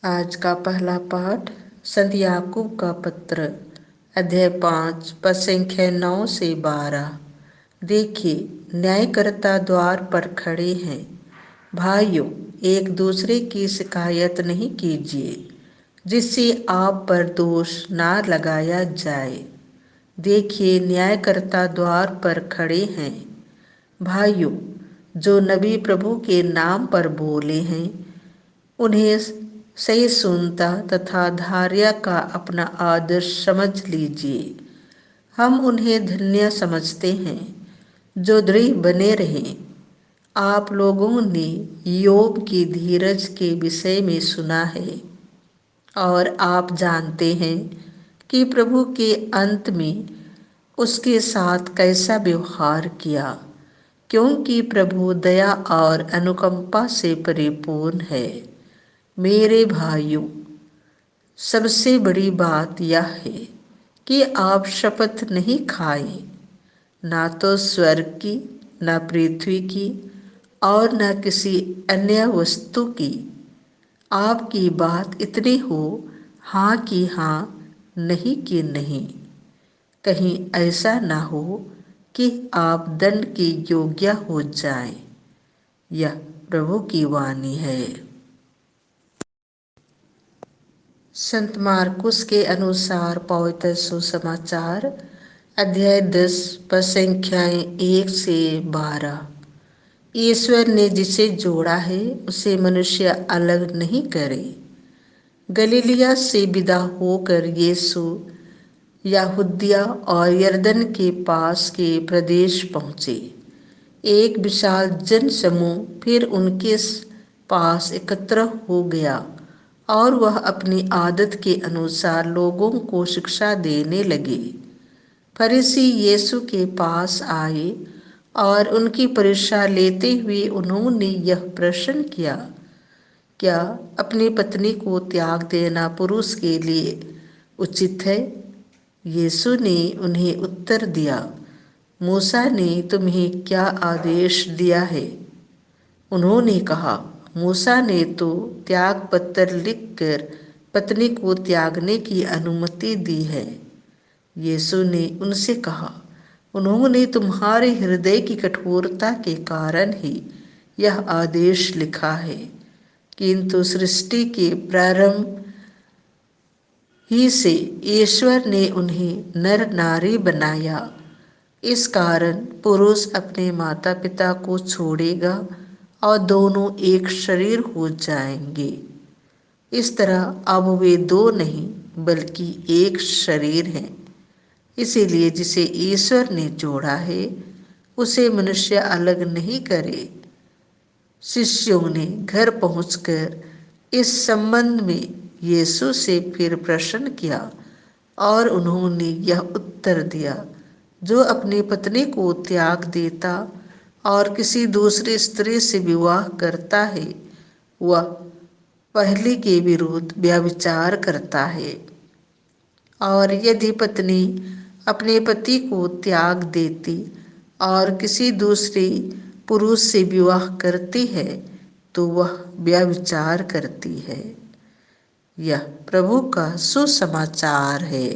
आज का पहला पाठ संत याकूब का पत्र अध्याय 5 पद संख्या 9 से 12। देखिए, न्यायकर्ता द्वार पर खड़े हैं। भाइयों, एक दूसरे की शिकायत नहीं कीजिए, जिससे आप पर दोष ना लगाया जाए। देखिए, न्यायकर्ता द्वार पर खड़े हैं। भाइयों, जो नबी प्रभु के नाम पर बोले हैं, उन्हें सही सुनता तथा धार्या का अपना आदर्श समझ लीजिए। हम उन्हें धन्य समझते हैं जो दृढ़ बने रहें। आप लोगों ने योब की धीरज के विषय में सुना है और आप जानते हैं कि प्रभु के अंत में उसके साथ कैसा व्यवहार किया, क्योंकि प्रभु दया और अनुकंपा से परिपूर्ण है। मेरे भाइयों, सबसे बड़ी बात यह है कि आप शपथ नहीं खाएं, ना तो स्वर्ग की, ना पृथ्वी की और न किसी अन्य वस्तु की। आपकी बात इतनी हो, हाँ कि हाँ, नहीं कि नहीं। कहीं ऐसा ना हो कि आप दंड के योग्य हो जाएं। यह प्रभु की वाणी है। संत मार्कुस के अनुसार पवित्र सुसमाचार अध्याय 10 पद संख्याएं 1 से 12। ईश्वर ने जिसे जोड़ा है उसे मनुष्य अलग नहीं करे। गलीलिया से विदा होकर यीशु यहूदिया और यरदन के पास के प्रदेश पहुँचे। एक विशाल जनसमूह फिर उनके पास एकत्र हो गया और वह अपनी आदत के अनुसार लोगों को शिक्षा देने लगे। फरीसी यीशु के पास आए और उनकी परीक्षा लेते हुए उन्होंने यह प्रश्न किया, क्या अपनी पत्नी को त्याग देना पुरुष के लिए उचित है? यीशु ने उन्हें उत्तर दिया, मूसा ने तुम्हें क्या आदेश दिया है? उन्होंने कहा, मूसा ने तो त्याग पत्र लिखकर पत्नी को त्यागने की अनुमति दी है। यीशु ने उनसे कहा, उन्होंने तुम्हारे हृदय की कठोरता के कारण ही यह आदेश लिखा है, किंतु सृष्टि के प्रारंभ ही से ईश्वर ने उन्हें नर नारी बनाया। इस कारण पुरुष अपने माता पिता को छोड़ेगा और दोनों एक शरीर हो जाएंगे। इस तरह अब वे दो नहीं बल्कि एक शरीर हैं। इसीलिए जिसे ईश्वर ने जोड़ा है उसे मनुष्य अलग नहीं करे। शिष्यों ने घर पहुंचकर इस संबंध में यीशु से फिर प्रश्न किया और उन्होंने यह उत्तर दिया, जो अपनी पत्नी को त्याग देता और किसी दूसरी स्त्री से विवाह करता है, वह पहले के विरुद्ध व्यभिचार करता है। और यदि पत्नी अपने पति को त्याग देती और किसी दूसरे पुरुष से विवाह करती है तो वह व्यभिचार करती है। यह प्रभु का सुसमाचार है।